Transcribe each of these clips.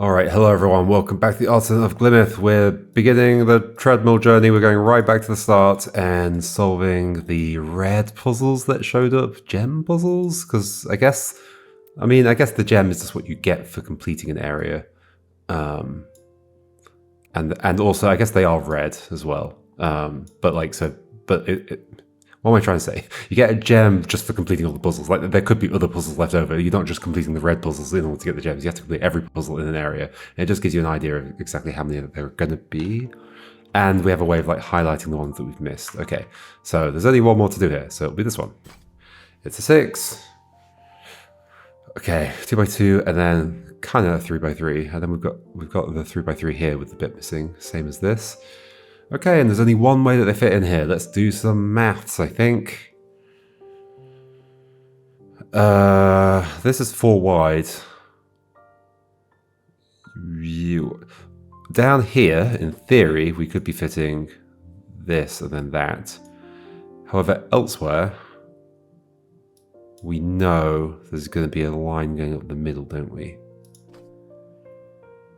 Alright, hello everyone, welcome back to the Artisan of Glimmith. We're beginning the treadmill journey, we're going right back to the start and solving the red puzzles that showed up. Gem puzzles? Because I guess the gem is just what you get for completing an area. And also, I guess they are red as well. What am I trying to say? You get a gem just for completing all the puzzles. Like, there could be other puzzles left over. You're not just completing the red puzzles in order to get the gems. You have to complete every puzzle in an area. And it just gives you an idea of exactly how many there are going to be. And we have a way of like highlighting the ones that we've missed. Okay, so there's only one more to do here. So it'll be this one. It's a 6. Okay, 2x2, and then kind of a 3x3. And then we've got the 3x3 here with the bit missing, same as this. Okay, and there's only one way that they fit in here. Let's do some maths, I think. This is 4 wide. Down here, in theory, we could be fitting this and then that. However, elsewhere, we know there's going to be a line going up the middle, don't we?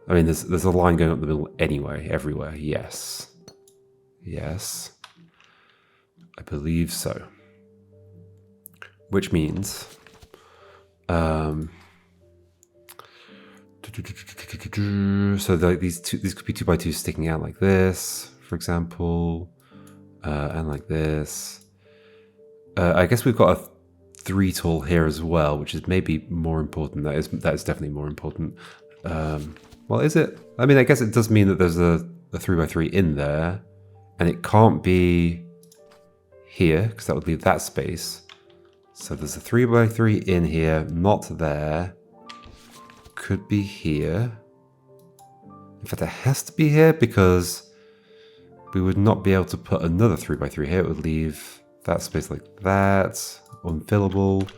I mean, there's a line going up the middle anyway, everywhere, yes. Yes, I believe so. Which means, so like these could be 2x2s sticking out like this, for example, and like this. I guess we've got a 3 tool here as well, which is maybe more important. That is definitely more important. Well, is it? I mean, I guess it does mean that there's a 3x3 in there. And it can't be here, because that would leave that space. So there's a 3x3 in here, not there. Could be here. In fact, it has to be here, because we would not be able to put another 3x3 here. It would leave that space like that, unfillable.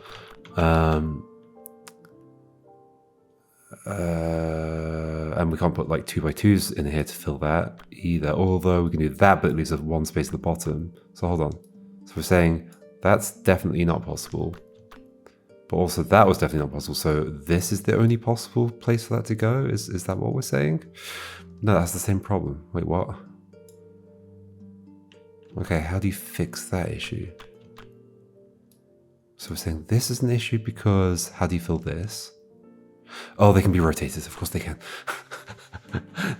And we can't put like 2x2s in here to fill that either, although we can do that, but it leaves us one space at the bottom. So hold on. So we're saying that's definitely not possible, but also that was definitely not possible. So this is the only possible place for that to go? Is that what we're saying? No, that's the same problem. Wait, what? Okay, how do you fix that issue? So we're saying this is an issue because how do you fill this? Oh, they can be rotated. Of course they can.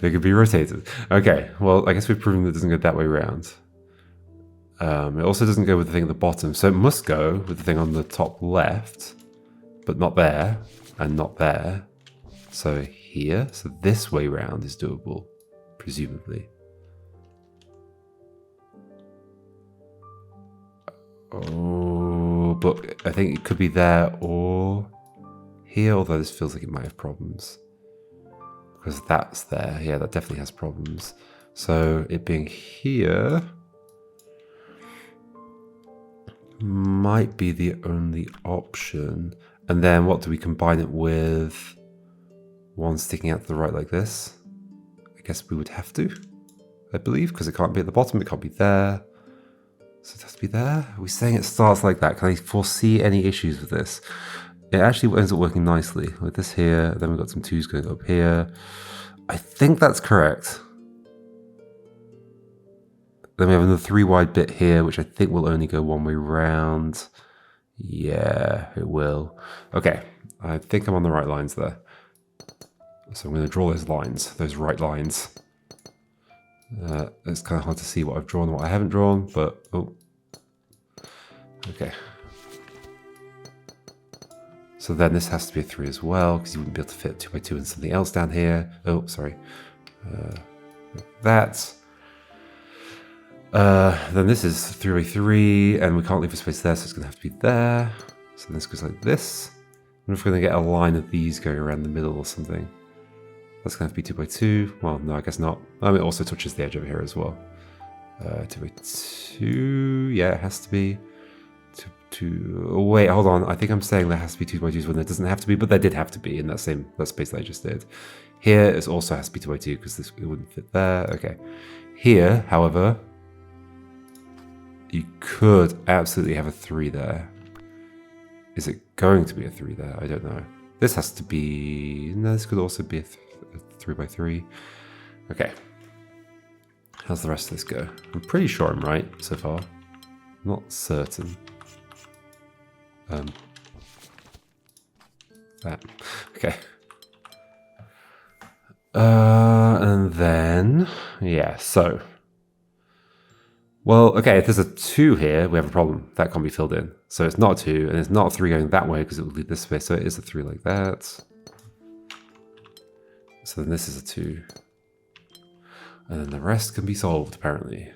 They can be rotated. Okay, well, I guess we've proven that it doesn't go that way around. It also doesn't go with the thing at the bottom. So it must go with the thing on the top left, but not there, and not there. So here. So this way round is doable, presumably. Oh, but I think it could be there or here, although this feels like it might have problems. Because that's there. Yeah, that definitely has problems. So it being here might be the only option. And then what do we combine it with? One sticking out to the right like this. I guess we would have to, I believe, because it can't be at the bottom, it can't be there. So it has to be there. Are we saying it starts like that? Can I foresee any issues with this? It actually ends up working nicely with this here. Then we've got some 2s going up here. I think that's correct. Then we have another 3 wide bit here, which I think will only go one way round. Yeah, it will. Okay, I think I'm on the right lines there. So I'm going to draw those lines, those right lines. It's kind of hard to see what I've drawn and what I haven't drawn, but oh, okay. So then this has to be a 3 as well, because you wouldn't be able to fit 2x2 and something else down here. Oh, sorry. That. Then this is 3x3, and we can't leave a space there, so it's going to have to be there. So this goes like this. And if we're going to get a line of these going around the middle or something, that's going to have to be 2x2. Well, no, I guess not. It also touches the edge over here as well. 2x2, yeah, it has to be. Oh, wait, hold on. I think I'm saying there has to be 2x2s when there doesn't have to be, but there did have to be in that space that I just did. Here, it also has to be 2x2 because it wouldn't fit there. Okay. Here, however, you could absolutely have a 3 there. Is it going to be a 3 there? I don't know. This has to be... No, this could also be a 3 by 3. Okay. How's the rest of this go? I'm pretty sure I'm right so far. Not certain. That. Okay. And then, yeah, so. Well, okay, if there's a 2 here, we have a problem. That can't be filled in. So it's not a 2, and it's not a 3 going that way because it would lead this way. So it is a 3 like that. So then this is a 2. And then the rest can be solved, apparently.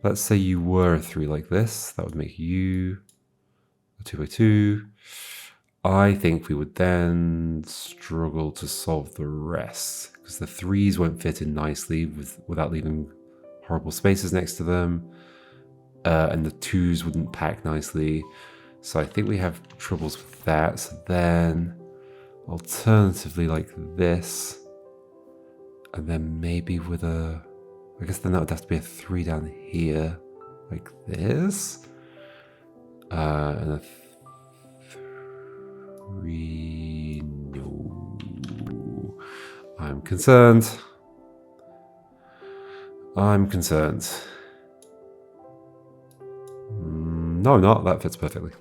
Let's say you were a 3 like this. That would make you a 2 by 2. I think we would then struggle to solve the rest because the 3s won't fit in nicely without leaving horrible spaces next to them. And the 2s wouldn't pack nicely. So I think we have troubles with that. So then alternatively like this. And then maybe with a... I guess then that would have to be a 3 down here. Like this. And a 3... No. I'm concerned. I'm concerned. No, I'm not. That fits perfectly.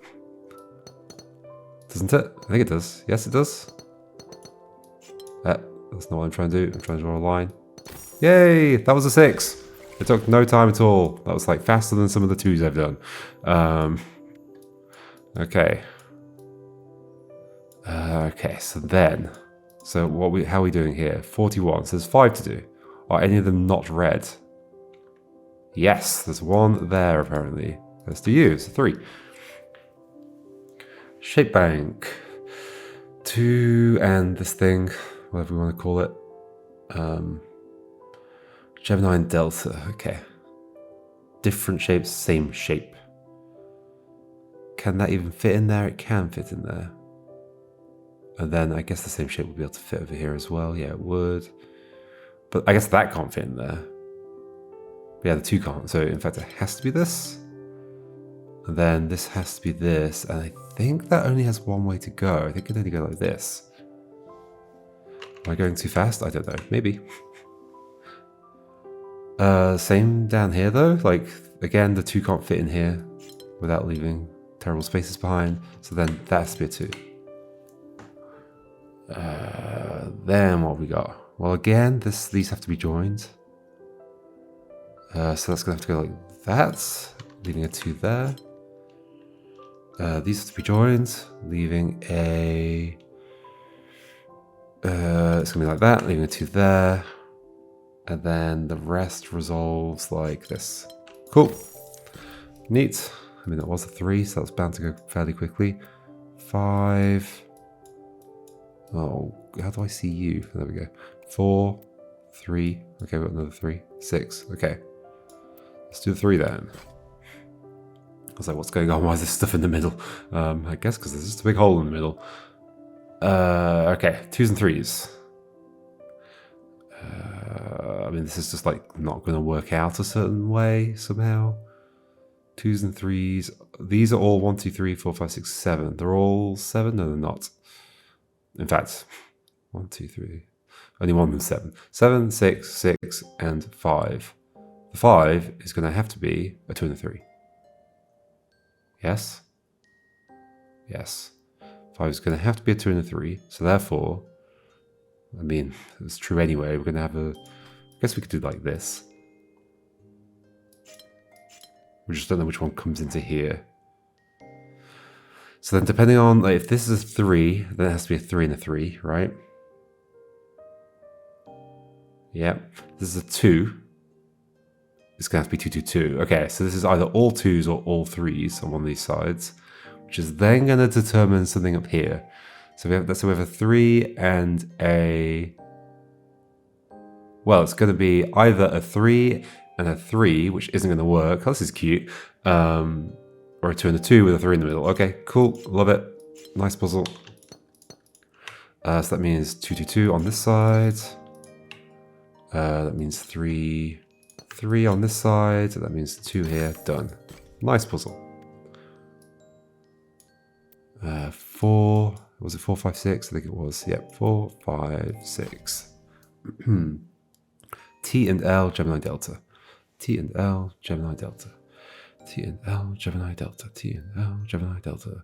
Doesn't it? I think it does. Yes, it does. That's not what I'm trying to do. I'm trying to draw a line. Yay! That was a 6. It took no time at all. That was like faster than some of the 2s I've done. Okay. Okay, so then... So how are we doing here? 41. So there's 5 to do. Are any of them not red? Yes, there's 1 there apparently. That's to you. It's a 3. Shape bank. 2 and this thing, whatever we want to call it. Gemini and Delta. Okay. Different shapes, same shape. Can that even fit in there? It can fit in there. And then I guess the same shape would be able to fit over here as well. Yeah, it would. But I guess that can't fit in there. Yeah, the 2 can't. So in fact, it has to be this. And then this has to be this. And I think that only has 1 way to go. I think it can only go like this. Am I going too fast? I don't know. Maybe. Same down here though. Like, again, the 2 can't fit in here without leaving terrible spaces behind. So then that has to be a 2. Then what have we got? Well, again, these have to be joined. So that's going to have to go like that, leaving a 2 there. These have to be joined, leaving a... it's going to be like that, leaving a 2 there. And then the rest resolves like this. Cool. Neat. I mean, that was a 3, so that's bound to go fairly quickly. 5... Oh, how do I see you? There we go. 4, 3. Okay, we've got another 3. 6. Okay. Let's do the 3 then. I was like, what's going on? Why is there stuff in the middle? I guess because there's just a big hole in the middle. Okay, 2s and 3s. I mean, this is just like not going to work out a certain way somehow. 2s and 3s. These are all 1, 2, 3, 4, 5, 6, 7. They're all 7? No, they're not. In fact, 1, 2, 3. Only one of them 7. 7, 6, 6, and 5. The 5 is going to have to be a 2 and a 3. Yes? Yes. 5 is going to have to be a 2 and a 3. So therefore, I mean, it's true anyway. We're going to have a... I guess we could do like this. We just don't know which one comes into here. So then depending on, like, if this is a 3, then it has to be a 3 and a 3, right? Yep. This is a 2. It's going to have to be 2, 2, 2. Okay, so this is either all 2s or all 3s on one of these sides, which is then going to determine something up here. So we have a 3 and a... Well, it's going to be either a 3 and a 3, which isn't going to work. Oh, this is cute. Or a 2 and a 2 with a 3 in the middle. Okay, cool. Love it. Nice puzzle. So that means 2, 2, 2 on this side. That means 3, 3 on this side. That means 2 here. Done. Nice puzzle. 4, was it 4, 5, 6? I think it was. Yep, 4, 5, 6. T and L, Gemini Delta. T and L, Gemini Delta. T and L, Gemini Delta. T and L, Gemini Delta.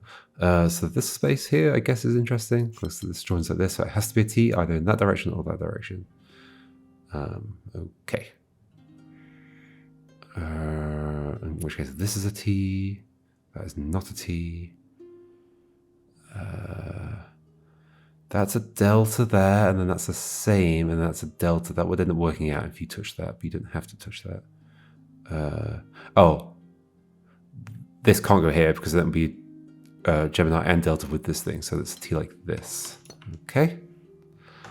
So this space here, I guess, is interesting because this joins like this. So it has to be a T either in that direction or that direction. Okay. In which case, this is a T. That is not a T. That's a delta there, and then that's the same, and that's a delta. That would end up working out if you touch that, but you don't have to touch that. Oh, this can't go here because that would be Gemini and delta with this thing, so it's a T like this. Okay.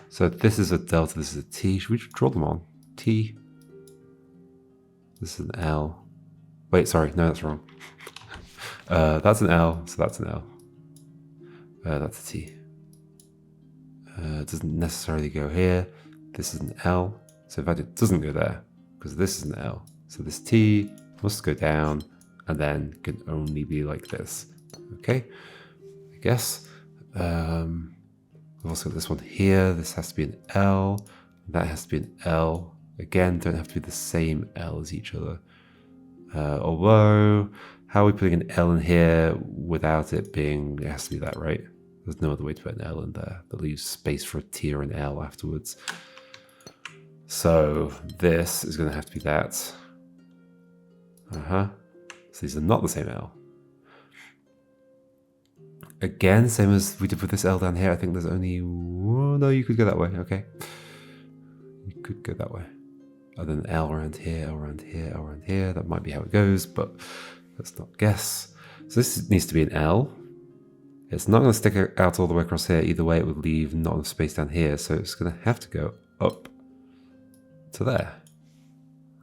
So this is a delta, this is a T. Should we draw them on? T. This is an L. Wait, sorry, no, that's wrong. That's an L, so that's an L. That's a T. It doesn't necessarily go here. This is an L. So in fact, it doesn't go there because this is an L. So this T must go down and then can only be like this. Okay, I guess. We've also got this one here. This has to be an L. That has to be an L. Again, don't have to be the same L as each other. Although, how are we putting an L in here without it being, it has to be that, right? There's no other way to put an L in there. That leaves space for a T or an L afterwards. So this is going to have to be that. So these are not the same L. Again, same as we did with this L down here. I think there's only, oh, no, you could go that way. Okay. You could go that way. And then L around here, L around here, L around here. That might be how it goes, but let's not guess. So this needs to be an L. It's not going to stick out all the way across here. Either way, it would leave not enough space down here. So it's going to have to go up to there.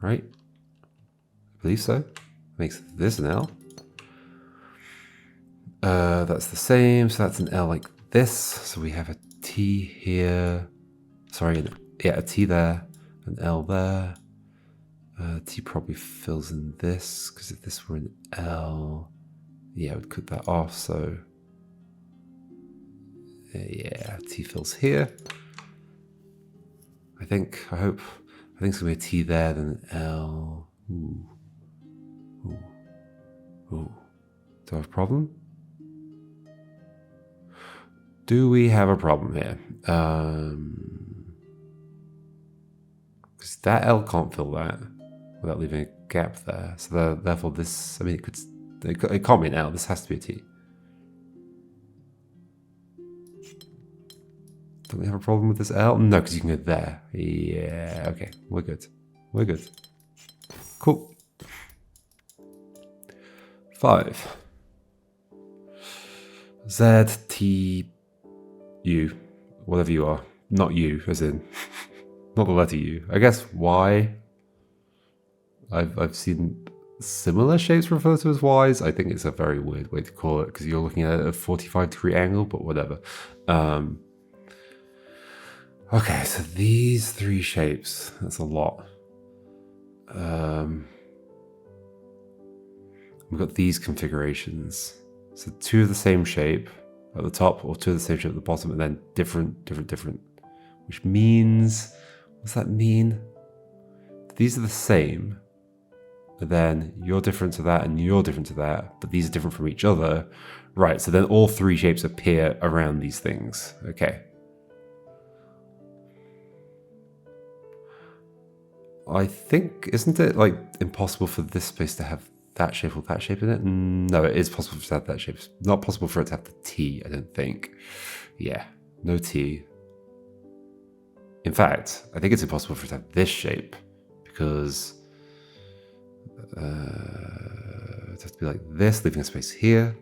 Right? I believe so. Makes this an L. That's the same. So that's an L like this. So we have a T here. Sorry, yeah, a T there. An L there. T probably fills in this. Because if this were an L, yeah, I would cut that off. So yeah, T fills here. I think, I hope. I think it's going to be a T there, then an L. Ooh. Ooh. Ooh. Do I have a problem? Do we have a problem here? Because that L can't fill that without leaving a gap there. So therefore this, I mean, it can't be an L. This has to be a T. Don't we have a problem with this L? No, because you can go there. Yeah, okay. We're good. We're good. Cool. 5. Z, T, U. Whatever you are. Not you, as in... not the letter U. I guess Y. I've seen similar shapes referred to as Ys. I think it's a very weird way to call it, because you're looking at a 45-degree angle, but whatever. Okay, so these 3 shapes, that's a lot. We've got these configurations. So 2 of the same shape at the top, or 2 of the same shape at the bottom, and then different. Which means, what's that mean? These are the same, but then you're different to that and you're different to that, but these are different from each other. Right, so then all 3 shapes appear around these things. Okay. I think, isn't it like impossible for this space to have that shape or that shape in it? No, it is possible for it to have that shape. It's not possible for it to have the T, I don't think. Yeah, no T. In fact, I think it's impossible for it to have this shape because it has to be like this, leaving a space here,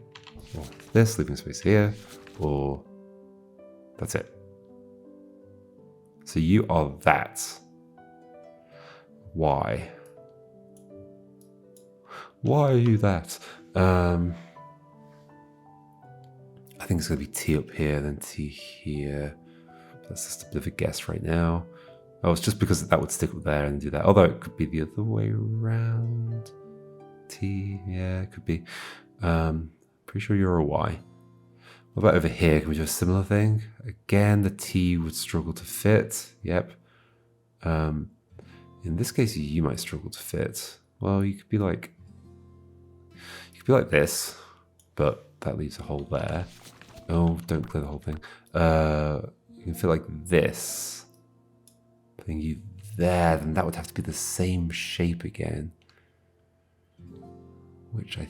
or this, leaving a space here, or that's it. So you are that. Why? Why are you that? I think it's going to be T up here, then T here. That's just a bit of a guess right now. Oh, it's just because that would stick up there and do that. Although it could be the other way around. T, yeah, it could be. Pretty sure you're a Y. What about over here? Can we do a similar thing? Again, the T would struggle to fit. Yep. In this case, you might struggle to fit. Well, you could be like this, but that leaves a hole there. Oh, don't clear the whole thing. You can fit like this. Putting you there, then that would have to be the same shape again, which I'm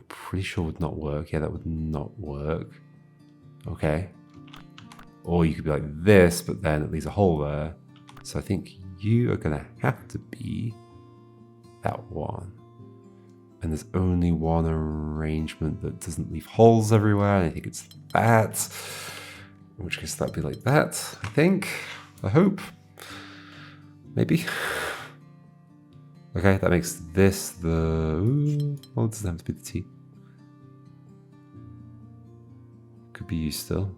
pretty sure would not work. Yeah, that would not work. Okay. Or you could be like this, but then it leaves a hole there. So I think you are going to have to be that one. And there's only one arrangement that doesn't leave holes everywhere, and I think it's that. In which case that'd be like that, I think. I hope. Maybe. Okay, that makes this the... Ooh, well, it doesn't have to be the T. Could be you still.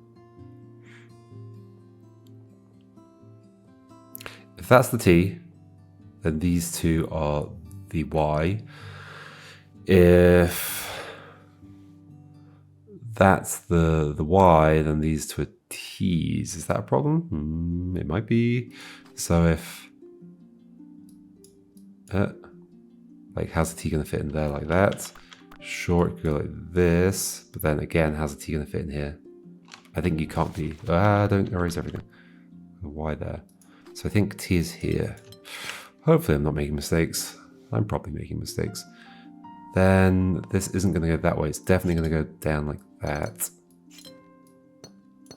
If that's the T, then these two are the Y. If that's the Y, then these two are T's. Is that a problem? It might be. So if... like, how's the T going to fit in there like that? Sure, it could go like this. But then again, how's the T going to fit in here? I think you can't be... don't erase everything. The Y there. So I think T is here. Hopefully I'm not making mistakes. I'm probably making mistakes. Then this isn't going to go that way. It's definitely going to go down like that.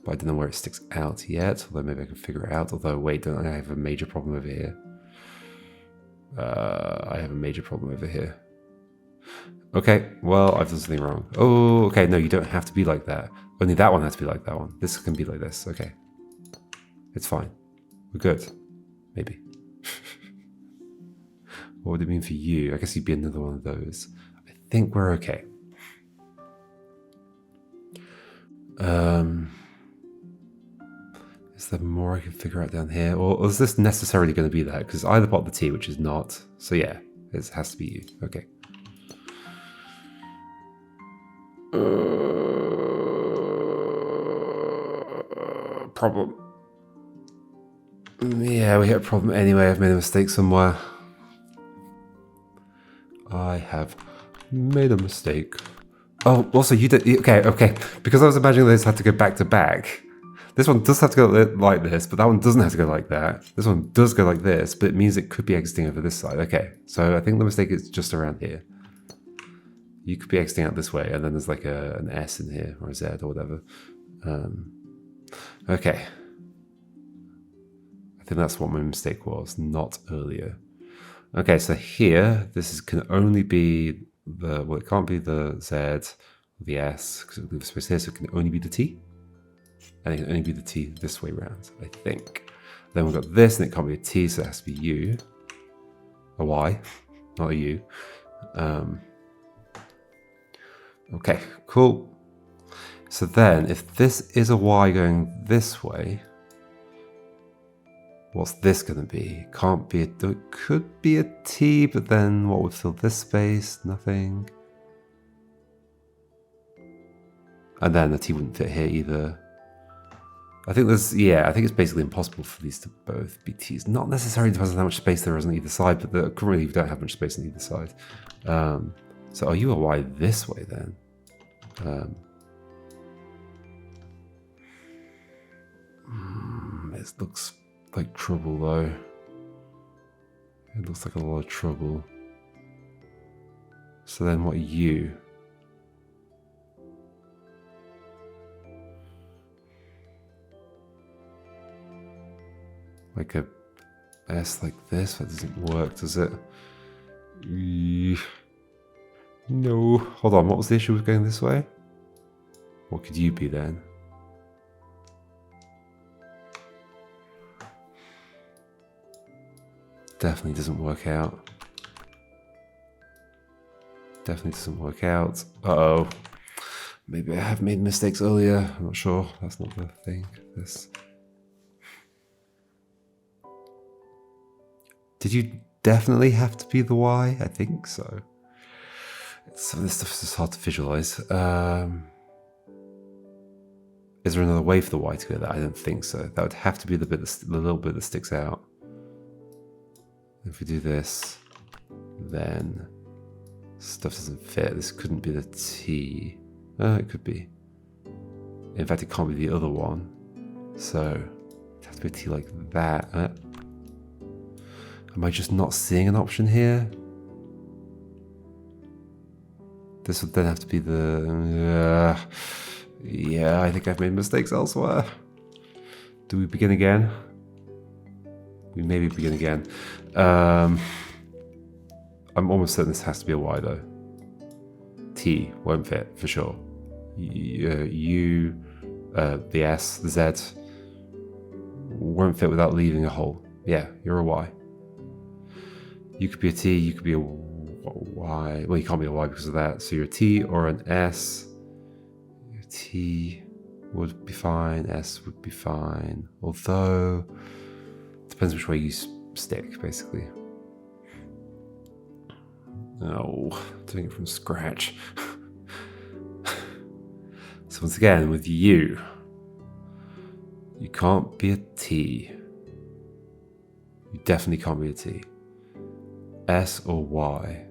But I don't know where it sticks out yet. Although maybe I can figure it out. Although, wait, don't I have a major problem over here? I have a major problem over here. Okay, well, I've done something wrong. Oh, okay, no, you don't have to be like that. Only that one has to be like that one. This can be like this. Okay. It's fine. We're good. Maybe. What would it mean for you? I guess you'd be another one of those. I think we're okay. Is there more I can figure out down here? Or is this necessarily going to be that? Because either part of the T, which is not. So yeah, it has to be you. Okay. Problem. Yeah, we hit a problem anyway. I've made a mistake somewhere. I have made a mistake. Oh, also you did... Okay. Because I was imagining this had to go back to back. This one does have to go like this, but that one doesn't have to go like that. This one does go like this, but it means it could be exiting over this side. Okay, so I think the mistake is just around here. You could be exiting out this way, and then there's like an S in here, or a Z, or whatever. Okay. I think that's what my mistake was, not earlier. Okay, so here, can only be the... Well, it can't be the Z or the S, because it leaves space here, so it can only be the T. And it can only be the T this way around, I think. Then we've got this, and it can't be a T, so it has to be U. A Y, not a U. Okay, cool. So then, if this is a Y going this way, what's this going to be? Can't be it could be a T, but then what would fill this space? Nothing. And then the T wouldn't fit here either. I think I think it's basically impossible for these to both be T's. Not necessarily depends on how much space there is on either side, but currently we don't have much space on either side. So are you a Y this way then? It looks like trouble though. It looks like a lot of trouble. So then what are you? Like a S like this? That doesn't work, does it? No. Hold on, what was the issue with going this way? What could you be then? Definitely doesn't work out. Definitely doesn't work out. Uh-oh. Maybe I have made mistakes earlier. I'm not sure. That's not the thing. This. Did you definitely have to be the Y? I think so. Some of this stuff is just hard to visualize. Is there another way for the Y to go there? I don't think so. That would have to be the little bit that sticks out. If we do this, then stuff doesn't fit. This couldn't be the T. It could be. In fact, it can't be the other one. So it has to be a T like that. Am I just not seeing an option here? This would then have to be the... yeah, I think I've made mistakes elsewhere. Do we begin again? We maybe begin again. I'm almost certain this has to be a Y though. T won't fit for sure. U, the S, the Z won't fit without leaving a hole. Yeah, you're a Y. You could be a T, you could be a Y. Well, you can't be a Y because of that. So you're a T or an S. T would be fine, S would be fine. Although, depends which way you stick, basically. Oh, doing it from scratch. So once again, with you can't be a T. You definitely can't be a T. S or Y.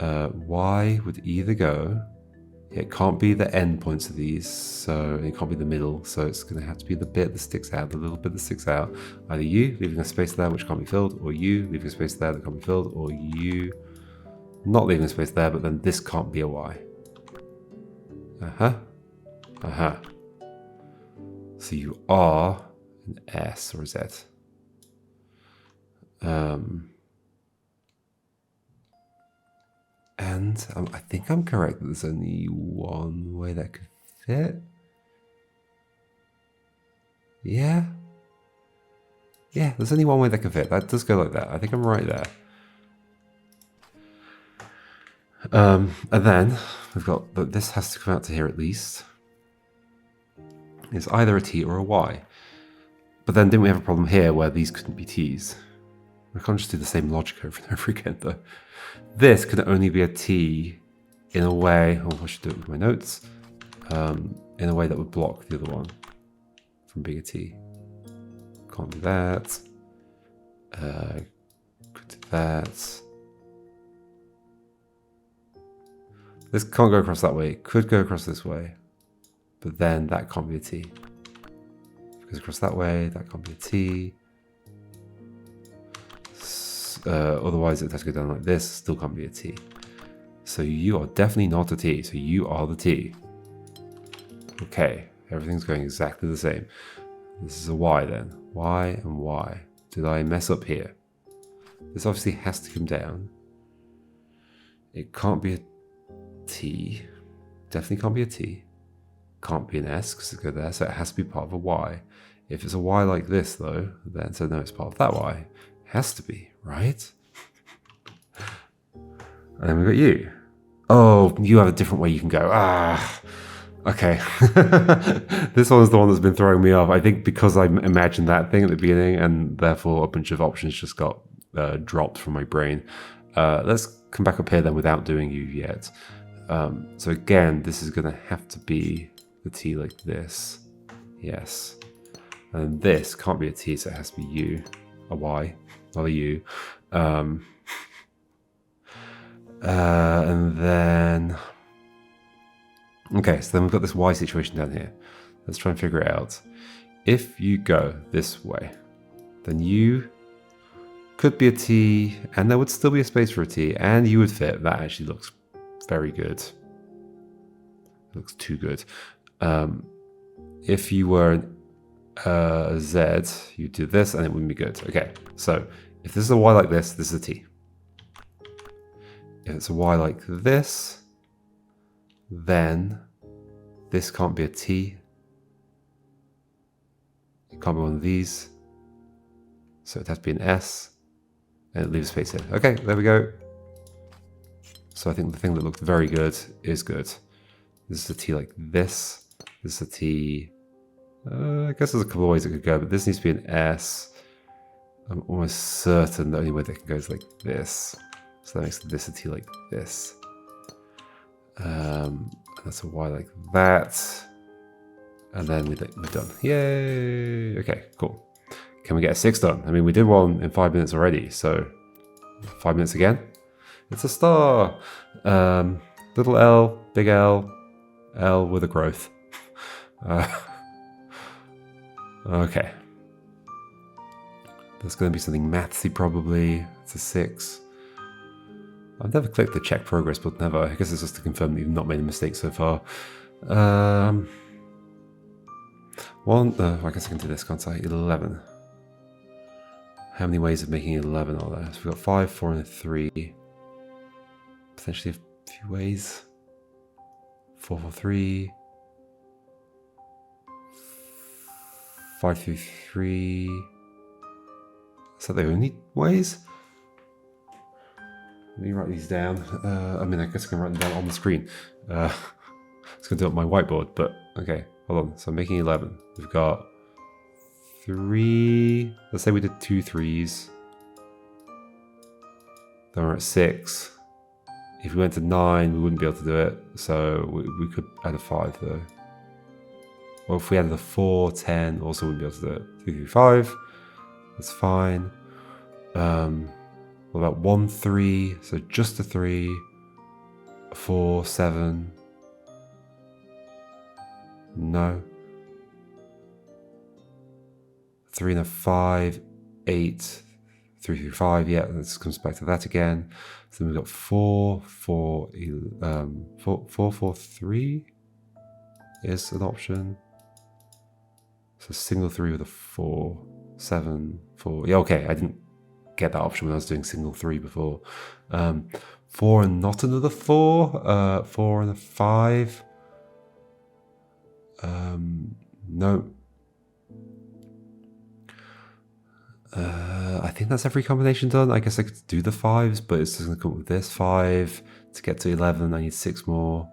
Y would either go... It can't be the end points of these, so it can't be the middle, so it's going to have to be the bit that sticks out, the little bit that sticks out. Either you leaving a space there which can't be filled, or you leaving a space there that can't be filled, or you not leaving a space there, but then this can't be a Y. So you are an S or a Z. And I think I'm correct that there's only one way that could fit. Yeah. Yeah, there's only one way that can fit. That does go like that. I think I'm right there. And then we've got that this has to come out to here at least. It's either a T or a Y. But then didn't we have a problem here where these couldn't be T's? I can't just do the same logic over and over again though. This can only be a T in a way, oh, I should do it with my notes, in a way that would block the other one from being a T. Can't do that. Could do that. This can't go across that way. It could go across this way. But then that can't be a T. If it goes across that way, that can't be a T. Otherwise it has to go down like this, still can't be a T. So you are definitely not a T, so you are the T. Okay, everything's going exactly the same. This is a Y then. Y and Y. Did I mess up here? This obviously has to come down. It can't be a T. Definitely can't be a T. Can't be an S because it goes there, so it has to be part of a Y. If it's a Y like this though, then so no, it's part of that Y. It has to be, right? And then we've got you. Oh, you have a different way you can go. Ah, okay. This one's the one that's been throwing me off. I think because I imagined that thing at the beginning and therefore a bunch of options just got dropped from my brain. Let's come back up here then without doing you yet. So again, this is going to have to be the T like this. Yes. And this can't be a T, so it has to be U. A Y, not a U. And then... Okay, so then we've got this Y situation down here. Let's try and figure it out. If you go this way, then you could be a T, and there would still be a space for a T, and you would fit. That actually looks very good. It looks too good. If you were a Z, you do this, and it wouldn't be good. Okay, so if this is a Y like this is a T. If it's a Y like this, then this can't be a T. It can't be one of these. So it has to be an S. And it leaves a space here. Okay, there we go. So I think the thing that looked very good is good. This is a T like this. This is a T. I guess there's a couple of ways it could go, but this needs to be an S. I'm almost certain the only way that can go is like this. So that makes this a T like this. That's a Y like that. And then we're done. Yay! Okay, cool. Can we get a 6 done? I mean, we did one in 5 minutes already, so 5 minutes again. It's a star. Little L, big L, L with a growth. Okay. There's going to be something mathsy probably. It's a 6. I've never clicked the check progress button ever. I guess it's just to confirm that you've not made a mistake so far. I guess I can do this, can't I? 11. How many ways of making 11 are there? So we've got 5, 4, and a 3. Potentially a few ways. 4, 4, 3. 5 through 3. Is that the only ways? Let me write these down. I mean, I guess I can write them down on the screen. It's going to do it on my whiteboard, but okay, hold on. So I'm making 11. We've got 3. Let's say we did 2 3s. Then we're at 6. If we went to 9, we wouldn't be able to do it. So we could add a 5 though. Or if we added a 4, 10, also wouldn't be able to do it. 3 through 5. That's fine. What about 1, 3? So just a 3. A 4, 7. No. 3 and a 5, 8. 3 through 5. Yeah, this comes back to that again. So then we've got 4, 4, 4, 4, 3 is an option. So single 3 with a 4, 7, 4. Yeah, okay, I didn't get that option when I was doing single 3 before. 4 and not another 4. 4 and a 5. No. I think that's every combination done. I guess I could do the 5s, but it's just going to come up with this 5. To get to 11, I need 6 more.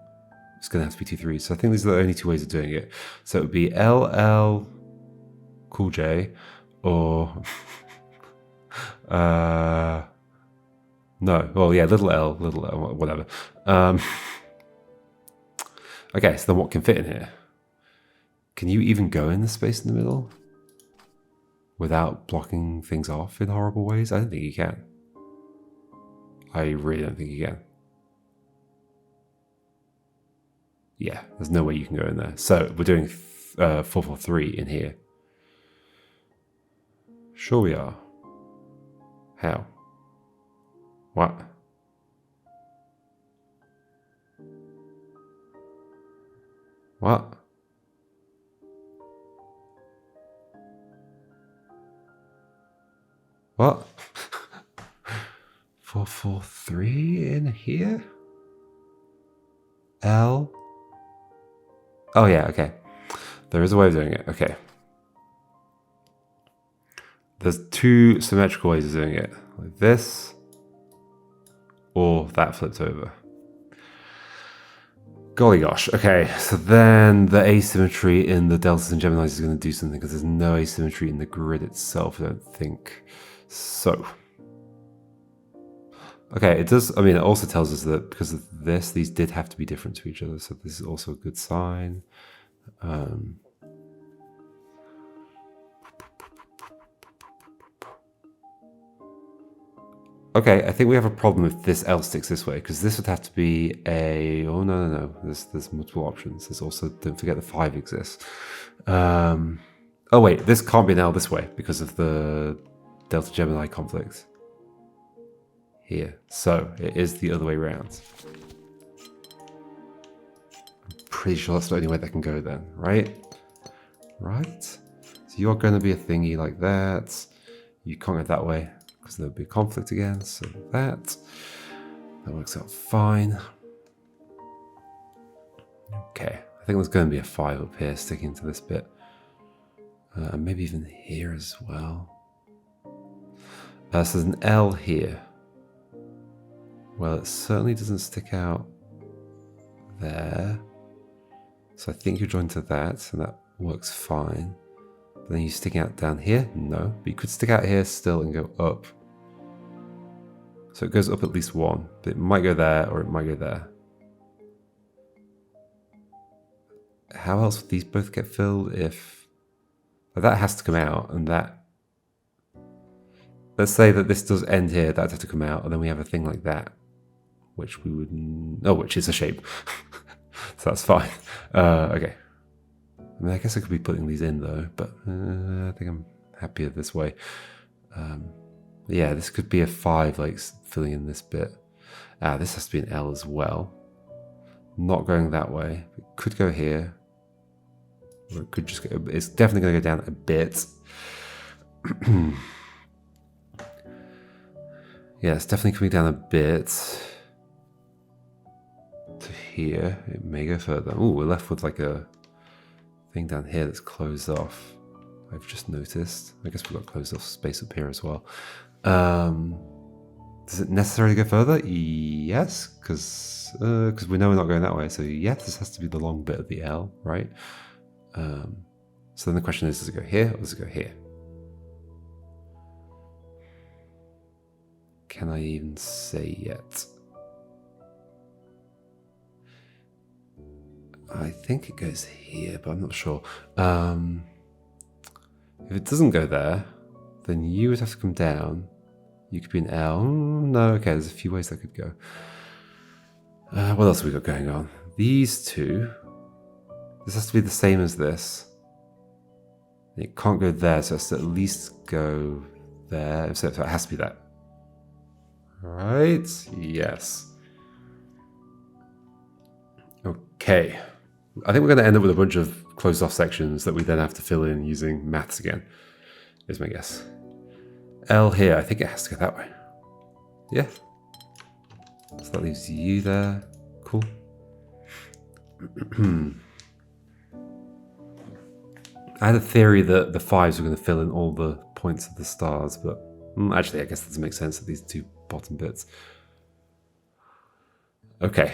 It's going to have to be 2 3s. So I think these are the only 2 ways of doing it. So it would be LL Cool J or... no. Well, yeah, little L, whatever. Okay, so then what can fit in here? Can you even go in the space in the middle without blocking things off in horrible ways? I don't think you can. I really don't think you can. Yeah, there's no way you can go in there. So we're doing 4, 4, 3 in here. Sure we are. How? What? What? What? 4, 4, 3 in here? L? Oh yeah, okay. There is a way of doing it, okay. There's 2 symmetrical ways of doing it. Like this, or that flipped over. Golly gosh, okay, so then the asymmetry in the deltas and Geminis is going to do something because there's no asymmetry in the grid itself, I don't think. So, okay, it does, I mean, it also tells us that because of this, these did have to be different to each other, so this is also a good sign. Okay, I think we have a problem if this L sticks this way, because this would have to be a... Oh, no. There's multiple options. There's also, don't forget the 5 exists. Oh, wait, this can't be an L this way because of the Delta Gemini conflict here. So, it is the other way around. I'm pretty sure that's the only way that can go then, right? Right? So you're going to be a thingy like that. You can't go that way, because there'll be a conflict again, so that works out fine. Okay, I think there's going to be a 5 up here sticking to this bit. And maybe even here as well. So there's an L here. Well, it certainly doesn't stick out there. So I think you're joined to that, and that works fine. But then you sticking out down here? No. But you could stick out here still and go up. So it goes up at least 1. But it might go there or it might go there. how else would these both get filled if that has to come out and that, let's say that this does end here, that has to come out, and then we have a thing like that, which we would, which is a shape. So that's fine. Okay. I mean, I guess I could be putting these in though, but I think I'm happier this way. Yeah, this could be a 5, like filling in this bit. This has to be an L as well. Not going that way. It could go here. Or it could just go, it's definitely going to go down a bit. Yeah, it's definitely coming down a bit. To here. It may go further. Oh, we're left with like a thing down here that's closed off. I've just noticed. I guess we've got closed off space up here as well. Does it necessarily go further? Yes, because we know we're not going that way. So yes, this has to be the long bit of the L, right? So then the question is, does it go here or does it go here? Can I even say yet? I think it goes here, but I'm not sure. If it doesn't go there, then you would have to come down. You could be an L. No, okay, there's a few ways that could go. What else have we got going on? These two. This has to be the same as this. It can't go there, so it has to at least go there. So it has to be that. Right? Yes. Okay. I think we're going to end up with a bunch of closed off sections that we then have to fill in using maths again, is my guess. L here, I think it has to go that way. Yeah. So that leaves you there. Cool. I had a theory that the 5s were going to fill in all the points of the stars, but actually I guess that doesn't make sense at these two bottom bits. Okay,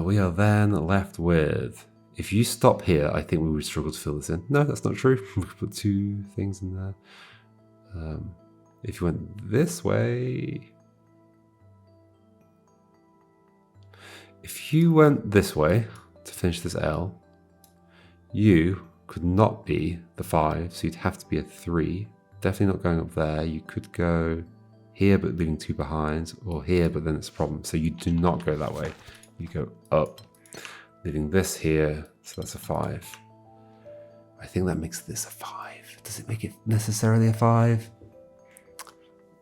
we are then left with, if you stop here, I think we would struggle to fill this in. No, that's not true. We could put 2 things in there. If you went this way, if you went this way to finish this L, you could not be the 5, so you'd have to be a 3. Definitely not going up there. You could go here but leaving 2 behind, or here but then it's a problem. So you do not go that way. You go up, leaving this here, so that's a 5. I think that makes this a 5. Does it make it necessarily a 5?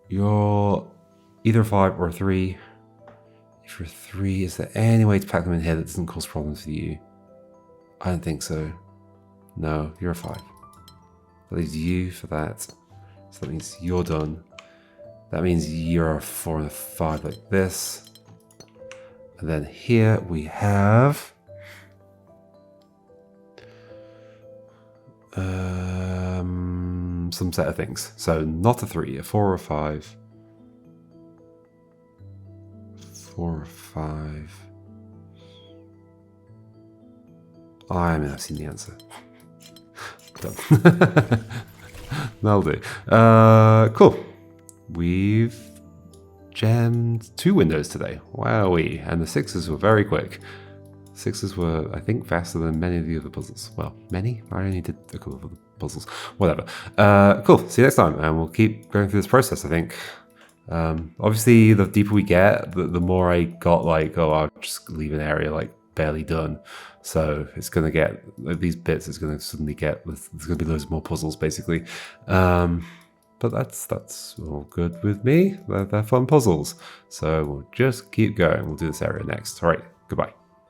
You're either a 5 or a 3. If you're a 3, is there any way to pack them in here that doesn't cause problems for you? I don't think so. No, you're a 5. That leaves you for that. So that means you're done. That means you're a 4 and a 5 like this. And then here we have some set of things. So not a 3, a 4 or a 5. 4 or 5. I've seen the answer. Done. That'll do. Cool. We've gemmed 2 windows today. Wowee. And the 6s were very quick. 6s were, I think, faster than many of the other puzzles. Well, many? I only did a couple of other puzzles. Whatever. Cool. See you next time. And we'll keep going through this process, I think. Obviously, the deeper we get, the more I got like, oh, I'll just leave an area like barely done. So it's going to get, these bits, it's going to suddenly get, there's going to be loads more puzzles, basically. But that's all good with me. They're fun puzzles. So we'll just keep going. We'll do this area next. All right, goodbye.